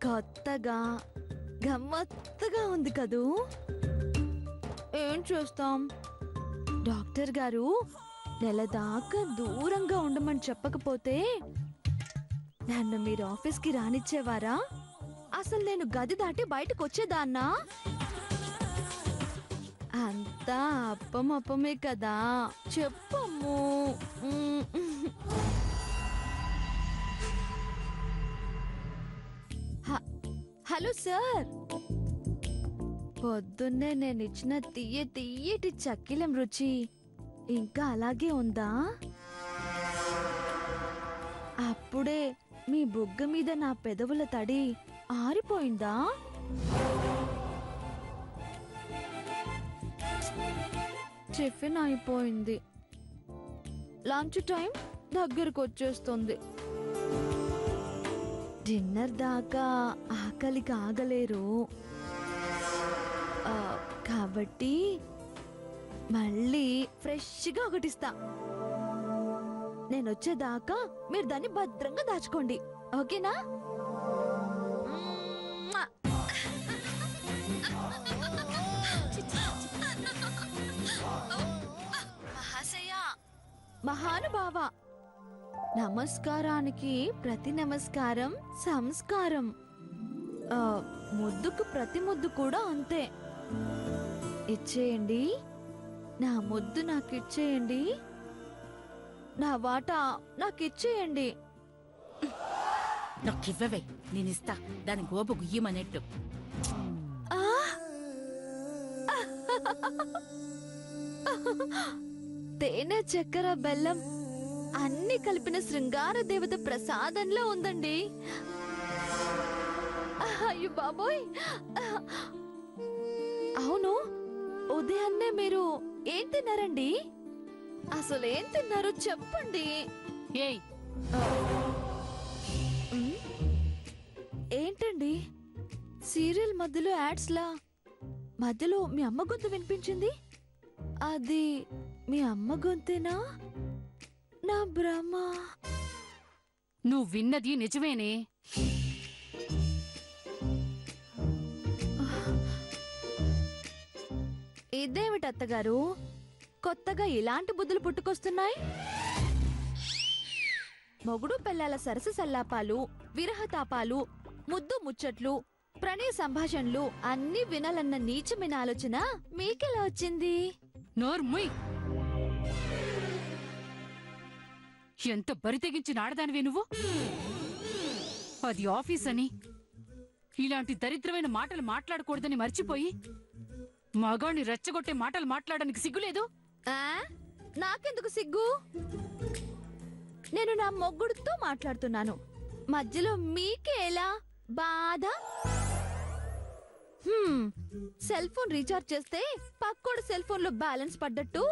కొత్తగా గమ్మత్తుగా ఉంది కదూ. ఏం చేస్తాం, డాక్టర్ గారు నెల దాకా దూరంగా ఉండమని చెప్పకపోతే నన్ను మీరు ఆఫీస్కి రానిచ్చేవారా? అసలు నేను గది దాటి బయటకు వచ్చేదాన్నా? అంతా అప్పమే కదా, చెప్పమ్ము. హలో సార్, పొద్దున్నే నేను ఇచ్చిన తీయటి చక్కిలం రుచి ఇంకా అలాగే ఉందా? అప్పుడే మీ బుగ్గ మీద నా పెదవుల తడి ఆరిపోయిందా? టిఫిన్ అయిపోయింది, లంచ్ టైం దగ్గరకు వచ్చేస్తుంది. డిన్నర్ దాకా ఆకలికి ఆగలేరు కాబట్టి మళ్ళీ ఫ్రెష్గా ఒకటిస్తా. నేను వచ్చేదాకా మీరు దాన్ని భద్రంగా దాచుకోండి, ఓకేనా? మహాశయ, మహానుభావ, నమస్కారానికి ప్రతి నమస్కారం సంస్కారం. ముద్దుకు ప్రతి ముద్దు కూడా అంతే. ఇచ్చేయండి, నా ముద్దు నాకు ఇచ్చేయండి, నా వాటా నాకు ఇచ్చేయండి. నాకివ్వవే, నేనిస్తా. దాని గోబు గుయ్యమనేట్టు. తేనె, చక్కెర, బెల్లం అన్ని కలిపిన శృంగార దేవత ప్రసాదంలో ఉందండి. అయ్యో బాబోయ్. అవును, ఉదయాన్నే మీరు ఏం తిన్నారండి? అసలు ఏం తిన్నారో చెప్పండి. ఏంటండి సీరియల్ మధ్యలో యాడ్స్ లా మధ్యలో మీ అమ్మ గొంతు వినిపించింది? అది మీ అమ్మ గొంతేనా? నా భ్రమ. నువ్వు విన్నది నిజమేనే. ఇదేమిటి అత్తగారు, కొత్తగా ఇలాంటి బుద్ధులు పుట్టుకొస్తున్నాయి? మొగుడు పెళ్ళాల సరస సల్లాపాలు, విరహతాపాలు, ముద్దు ముచ్చట్లు, ప్రణయ సంభాషణలు అన్నీ వినాలన్న నీచమైన ఆలోచన మీకెలా వచ్చింది? నోర్ముయ్. ఎంత బరితెగించిన ఆడదానివే నువ్వు. అది ఆఫీస్ అని ఇలాంటి దరిద్రమైన మాటలు మాట్లాడకూడదని మర్చిపోయి మగాణ్ణి రెచ్చగొట్టే మాటలు మాట్లాడడానికి సిగ్గులేదు? నాకెందుకు సిగ్గు? నేను నా మొగ్గుడుతో మాట్లాడుతున్నాను, మధ్యలో మీకేలా బాధ? సెల్ ఫోన్ రీఛార్జ్ చేస్తే పక్కోడు సెల్ ఫోన్ లో బ్యాలెన్స్ పడ్డట్టు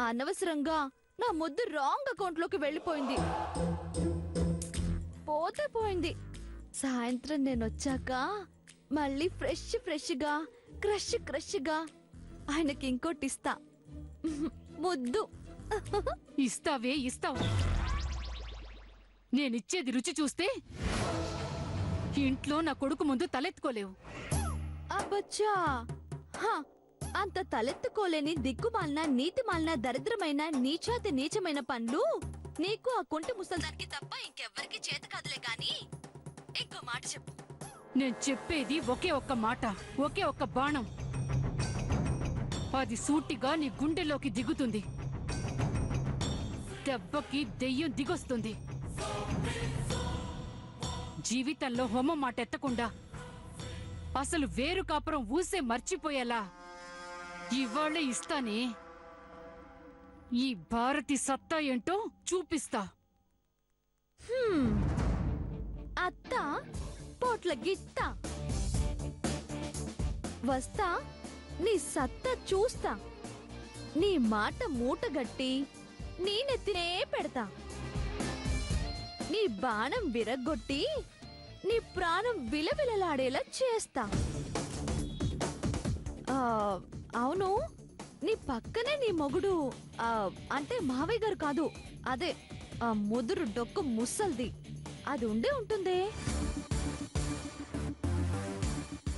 అనవసరంగా నా ముద్దు రాంగ్ అకౌంట్ లోకి వెళ్ళిపోయింది. పోతే పోయింది. సాయంత్రం నేను వచ్చాక మళ్ళీ ఫ్రెష్ గా క్రష్ గా ఆయనకి ఇంకోటి ఇస్తా. ముద్దు ఇస్తావే, ఇస్తావు. నేనిచ్చేది రుచి చూస్తే ఇంట్లో నా కొడుకు ముందు తలెత్తుకోలేవు. అబ్బచ్చా, అంత తలెత్తుకోలేని దిక్కుమాలిన నీతిమాలిన దరిద్రమైన నీచాతి నీచమైన పనులు నీకు ఆ కుంటి ముసల్దానికి తప్ప ఇంకెవ్వరికి చేత కాదులే గాని ఇంకో మాట చెప్పు. నేను చెప్పేది ఒకే ఒక్క మాట, ఒకే ఒక్క బాణం. అది సూటిగా నీ గుండెలోకి దిగుతుంది. దెబ్బకి దెయ్యం దిగొస్తుంది. జీవితంలో హోమం మాట ఎత్తకుండా అసలు వేరు కాపురం ఊసే మర్చిపోయేలా ఇవాళే ఇస్తానే. ఈ భారతి సత్తా ఏంటో చూపిస్తా. అత్త పోట్ల గిత్త వస్తా, నీ సత్తా చూస్తా. నీ మాట మూటగట్టి నీ నెత్తినే పెడతా. నీ బాణం విరగ్గొట్టి నీ ప్రాణం విలవిలలాడేలా చేస్తా. అవును, నీ పక్కనే నీ మొగుడు, అంటే మావయ్య గారు కాదు, అదే ముదురు డొక్కు ముసల్ది, అది ఉండే ఉంటుందే.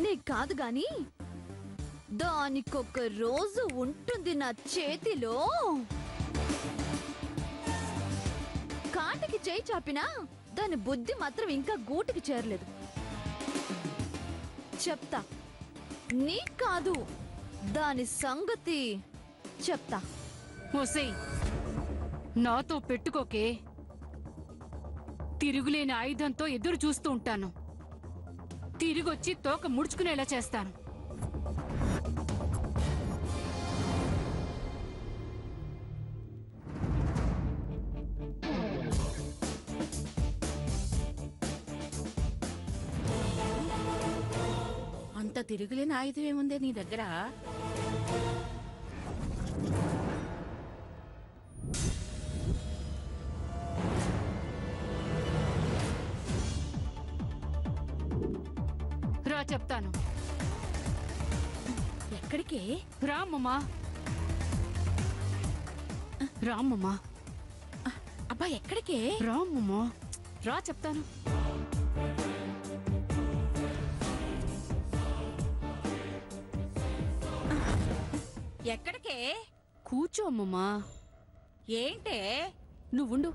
నీ కాదు గాని దానికొక రోజు ఉంటుంది నా చేతిలో. కాటికి చేయి చాపినా దాని బుద్ధి మాత్రం ఇంకా గూటికి చేరలేదు. చెప్తా, నీ కాదు దాని సంగతి చెప్తా. ఓసేయ్, నాతో పెట్టుకోకే. తిరుగులేని ఆయుధంతో ఎదురు చూస్తూ ఉంటాను. తిరిగొచ్చి తోక ముడుచుకునేలా చేస్తాను. అంత తిరుగులేని ఆయుధం ఏముందే నీ దగ్గర? రా చెప్తాను. ఎక్కడికే? రామ్మా, రామ్మా, అబ్బా ఎక్కడికే? రామ్మా, రా చెప్తాను. ఎక్కడికే? కూర్చో అమ్మమ్మా. ఏంటే? నువ్వుండు.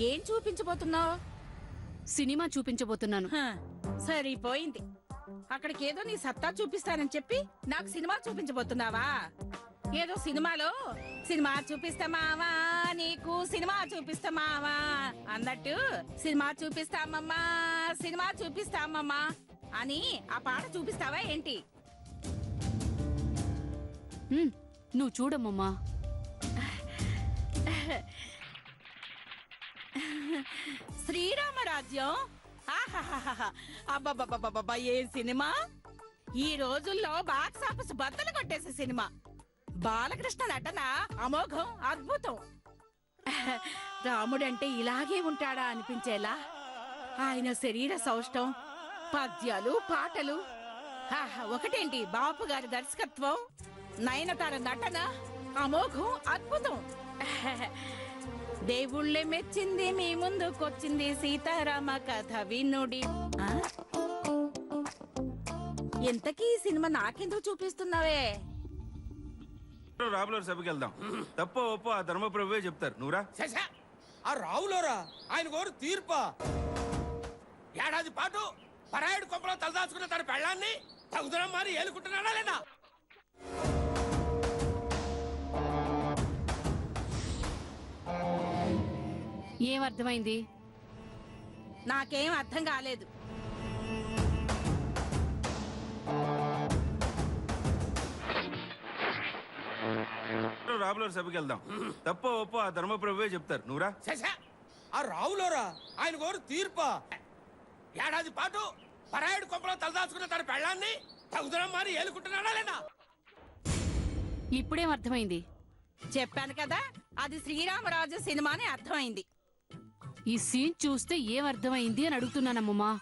ఏం చూపించబోతున్నావు? సినిమా చూపించబోతున్నాను. సరిపోయింది. అక్కడికేదో నీ సత్తా చూపిస్తానని చెప్పి నాకు సినిమా చూపించబోతున్నావా? ఏదో సినిమాలో సినిమా చూపిస్తామావా, నీకు సినిమా చూపిస్తామావా అన్నట్టు సినిమా చూపిస్తామమ్మా, సినిమా చూపిస్తామమ్మా అని ఆ పాట చూపిస్తావా ఏంటి? నువ్వు చూడమ్మమ్మా. శ్రీరామరాజ్యం. అబ్బబ్బబ్బబ్బబ్బా, ఏం సినిమా! ఈ రోజుల్లో బాక్స్ ఆఫీస్ బద్దలు కొట్టేసే సినిమా. బాలకృష్ణ నటన అమోఘం, అద్భుతం. రాముడంటే ఇలాగే ఉంటాడా అనిపించేలా ఆయన శరీర సౌష్టం, పద్యాలు, పాటలు. ఒకటేంటి, బాపు గారి దర్శకత్వం, నయనతార నటన అమోఘం, అద్భుతం. దేవుళ్ళే మెచ్చింది, మీ ముందుకొచ్చింది సీతారామ కథ వినుడి. ఎంతకీ ఈ సినిమా నాకెందుకు చూపిస్తున్నావే? రావులో సభకి వెళ్దాం. తప్ప ఒప్పో ఆ ధర్మప్రభువే చెప్తారు. నువ్వురా. ఆ రావులోరా ఆయన కోరు తీర్పా. ఏడాది పాటు పరాయుడు కొంపలో తలదాచుకున్న తన పెళ్ళాన్ని తగుదనం మారి ఏలుకుంటున్నాడా లేదా? ఏం అర్థమైంది? నాకేం అర్థం కాలేదు. రావులో సభకి వెళ్దాం. తప్ప ఒప్పో ఆ ధర్మప్రభువే చెప్తారు. నువ్వురా. ఆ రావులోరా ఆయన కోరు తీర్పా. ఏడాది పాటు పరాయుడు కొంపలో తలదాచుకున్న తన పెళ్ళాన్ని తగుదనం మారి ఏలుకుంటున్నాడా లేదా? ఇప్పుడేం అర్థమైంది? చెప్పాను కదా, అది శ్రీరామరాజు సినిమాని అర్థమైంది. ఈ సీన్ చూస్తే ఏం అర్థమైంది అని అడుగుతున్నానమ్మమ్మా.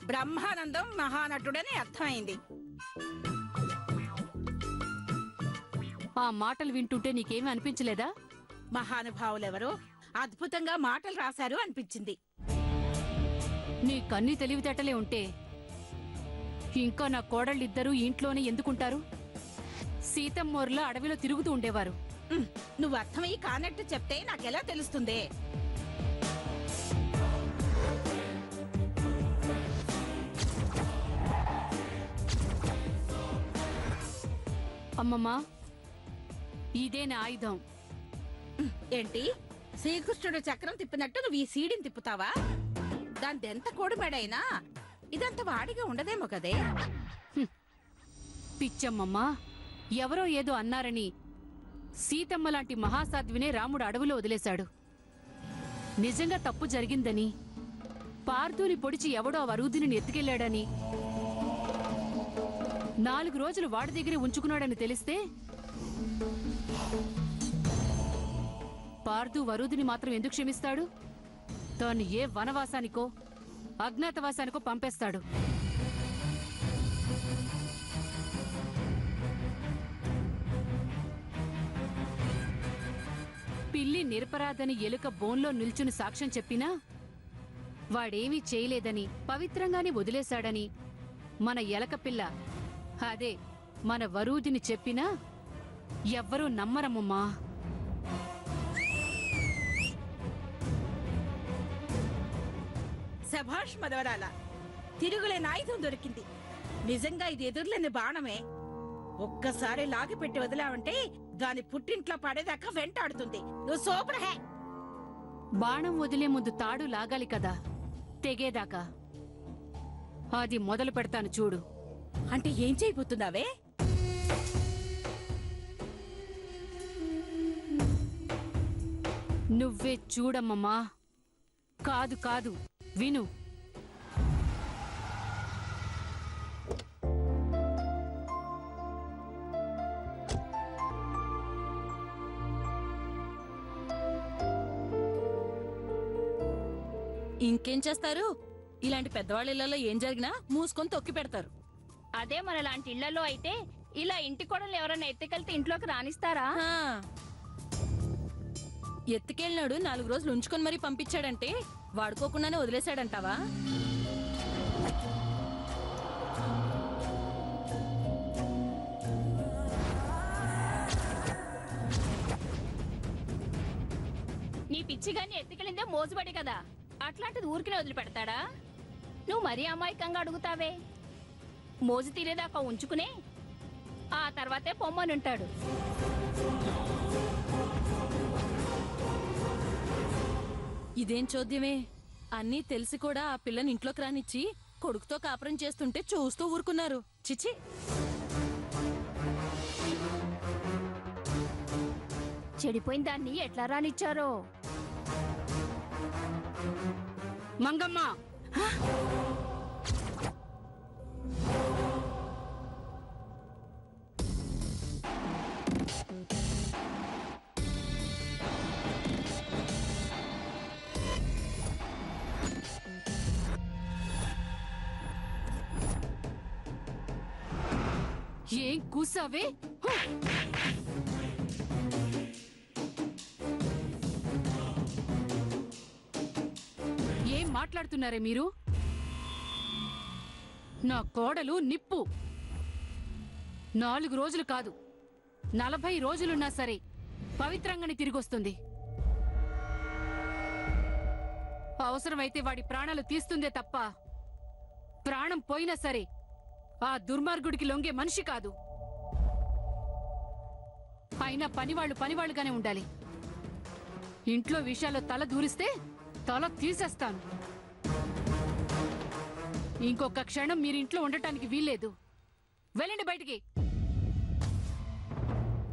బ్రహ్మానందం మహానటుడని అర్థమైంది. ఆ మాటలు వింటుంటే నీకేమీ అనిపించలేదా? మహానుభావులెవరో అద్భుతంగా మాటలు రాశారు అనిపించింది. నీ కన్ని తెలివితేటలే ఉంటే ఇంకా నా కోడళ్ళిద్దరూ ఇంట్లోనే ఎందుకుంటారు? సీతమ్మోర్లా అడవిలో తిరుగుతూ ఉండేవారు. నువ్వు అర్థమయ్యి కానట్టు చెప్తే నాకెలా తెలుస్తుంది? అమ్మమ్మా, ఇదే నా ఆయుధం. ఏంటి శ్రీకృష్ణుడు చక్రం తిప్పినట్టు నువ్వు ఈ సీడిని తిప్పుతావా? దానిదెంత కోడిమెడైనా ఇదంత వాడిగా ఉండదేమో కదే. పిచ్చమ్మమ్మా, ఎవరో ఏదో అన్నారని సీతమ్మ లాంటి మహాసాధ్వినే రాముడు అడవిలో వదిలేశాడు. నిజంగా తప్పు జరిగిందని, పార్థుని పొడిచి ఎవడో వరూధిని ఎత్తుకెళ్లాడని, 4 రోజులు వాడి దగ్గరే ఉంచుకున్నాడని తెలిస్తే పార్థు వరూధిని మాత్రం ఎందుకు క్షమిస్తాడు? తాను ఏ వనవాసానికో అజ్ఞాతవాసానికో పంపేస్తాడు. పిల్లి నిరపరాధని ఎలుక బోన్లో నిల్చుని సాక్ష్యం చెప్పినా వాడేమీ చేయలేదని, పవిత్రంగానే వదిలేశాడని మన ఎలక పిల్ల, అదే మన వరూధిని చెప్పినా ఎవ్వరూ నమ్మరమ్మమ్మా. శభాష్ మదవరాల, తిరుగులేని ఆయుధం దొరికింది. నిజంగా ఇది ఎదురులేని బాణమే. ఒక్కసారి లాగి పెట్టి వదిలావంటే దాని పుట్టింట్లో పడేదాకా వెంటాడుతుంది. నువ్వు సూపర్ హే. బాణం వదిలే ముందు తాడు లాగాలి కదా, తెగేదాకా. అది మొదలు పెడతాను చూడు. అంటే ఏం చేయబోతున్నావే? నువ్వే చూడమ్మమ్మా. కాదు కాదు, విను. ఇంకేం చేస్తారు? ఇలాంటి పెద్దవాళ్ళ ఇళ్లలో ఏం జరిగినా మూసుకొని తొక్కి పెడతారు. అదే మన లాంటి ఇళ్లలో అయితే ఇలా ఇంటి కోడలు ఎవరైనా ఎత్తుకెళ్తే ఇంట్లోకి రానిస్తారా? హా. ఎత్తుకెళ్ళినాడు 4 రోజులు ఉంచుకొని మరీ పంపించాడంటే వాడుకోకుండానే వదిలేశాడంటావా? నీ పిచ్చిగాన్ని ఎత్తుకెళ్ళిందే మోజుబడి కదా, అట్లాంటిది ఊరికినే వదిలిపెడతాడా? నువ్వు మరీ అమాయకంగా అడుగుతావే. మోజు తీరేదాకా ఉంచుకునే ఆ తర్వాతే పొమ్మనుంటాడు. ఇదేం చోద్యమే? అన్నీ తెలిసి కూడా ఆ పిల్లని ఇంట్లోకి రానిచ్చి కొడుకుతో కాపురం చేస్తుంటే చూస్తూ ఊరుకున్నారు. చిచి. చెడిపోయిన దాన్ని ఎట్లా రానిచ్చారో. మంగమ్మ, ఏం కూసావే? ఏం మాట్లాడుతున్నారే మీరు? నా కోడలు నిప్పు. 4 రోజులు కాదు, 40 రోజులున్నా సరే పవిత్రంగానే తిరిగొస్తుంది. అవసరమైతే వాడి ప్రాణాలు తీస్తుందే తప్ప ప్రాణం పోయినా సరే ఆ దుర్మార్గుడికి లొంగే మనిషి కాదు. అయినా పనివాళ్లుగానే ఉండాలి. ఇంట్లో విషయాల్లో తల దూరిస్తే తల తీసేస్తాను. ఇంకొక క్షణం మీరు ఇంట్లో ఉండటానికి వీల్లేదు. వెళ్ళండి బయటికి.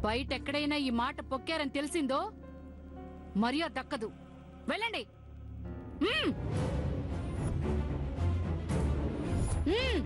బయటెక్కడైనా ఈ మాట పొక్కారని తెలిసిందో మర్యాద దక్కదు. వెళ్ళండి. మ్మ్. మ్మ్.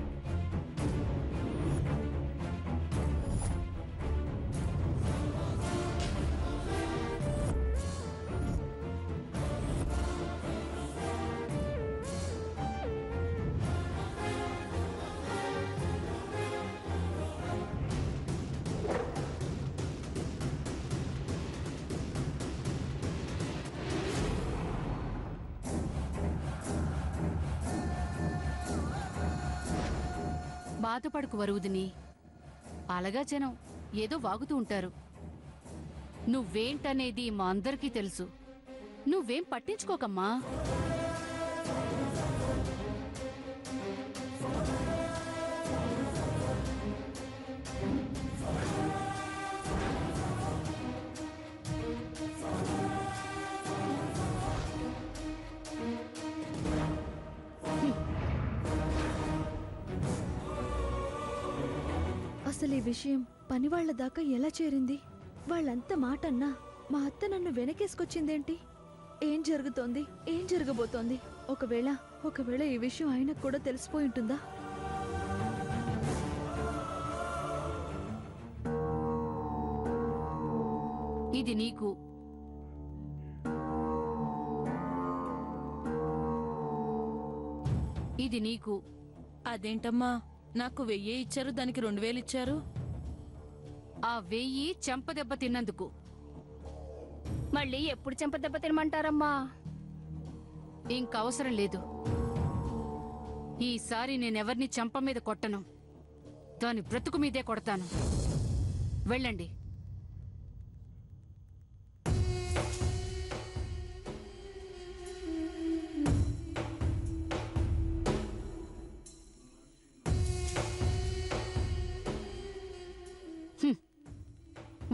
బాధపడుకు వరువుదిని. అలగా జనం ఏదో వాగుతూ ఉంటారు. నువ్వేంటనేది మా అందరికీ తెలుసు. నువ్వేం పట్టించుకోకమ్మా. అసలు ఈ విషయం పనివాళ్ల దాకా ఎలా చేరింది? వాళ్ళంత మాట అన్నా మా అత్త నన్ను వెనకేసుకొచ్చిందేంటి? ఏం జరుగుతోంది? ఏం జరగబోతోంది? ఒకవేళ ఈ విషయం ఆయనకు కూడా తెలిసిపోయి ఉంటుందా? ఇది నీకు. ఇది నీకు. అదేంటమ్మా, నాకు 1000 ఇచ్చారు, దానికి 2000 ఇచ్చారు. ఆ 1000 చెంపదెబ్బ తిన్నందుకు. మళ్ళీ ఎప్పుడు చెంపదెబ్బ తినమంటారమ్మా? ఇంకవసరం లేదు. ఈసారి నేనెవర్ని చెంప మీద కొట్టను, దాని బ్రతుకు మీదే కొడతాను. వెళ్ళండి.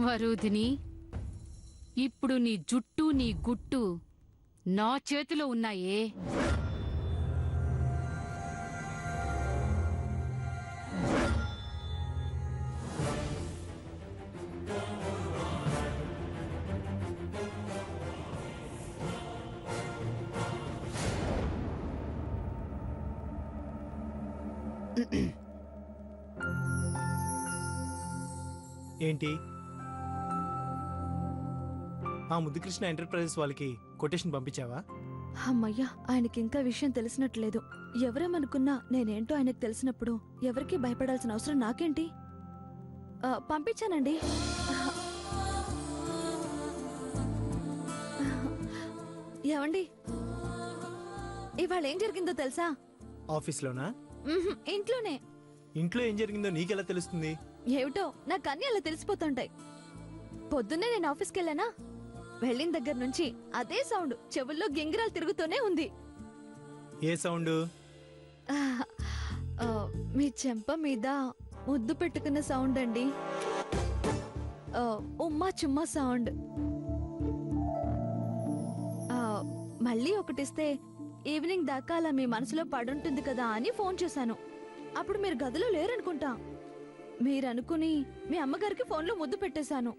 వరూధిని, ఇప్పుడు నీ జుట్టు నీ గుట్టు నా చేతిలో ఉన్నాయే. ఏంటి? ఆ ముద్దుకృష్ణ ఎంటర్ప్రైజెస్ వాళ్ళకి కొటేషన్ పంపించావా? అమ్మయ్యా, ఆయనకి ఇంకా విషయం తెలిసినట్లేదు. ఎవరేమనుకున్నా నేనేంటో ఆయనకు తెలిసినప్పుడు ఎవరికీ భయపడాల్సిన అవసరం నాకేంటి? పంపించానండి. ఏమండి, ఇవాళ ఏం జరిగిందో తెలుసా? ఆఫీస్లోనా? ఇంట్లోనే. ఇంట్లో ఏం జరిగిందో నీకెలా తెలుస్తుంది? ఏమిటో నాకు అన్ని అలా తెలిసిపోతుంటాయి. పొద్దున్నే నేను ఆఫీస్కి వెళ్ళానా, వెళ్ళిన దగ్గర నుంచి అదే సౌండ్ చెవుల్లో గింగిరాలు తిరుగుతూనే ఉంది. ఏ సౌండ్? మీ చెంప మీద ముద్దు పెట్టుకున్న సౌండ్ అండి. ఉమ్మా చుమ్మా సౌండ్. మళ్ళీ ఒకటిస్తే ఈవినింగ్ దాకా అలా మీ మనసులో పడుంటుంది కదా అని ఫోన్ చేశాను. అప్పుడు మీరు గదిలో లేరనుకుంటా. మీరనుకుని మీ అమ్మగారికి ఫోన్లో ముద్దు పెట్టేశాను.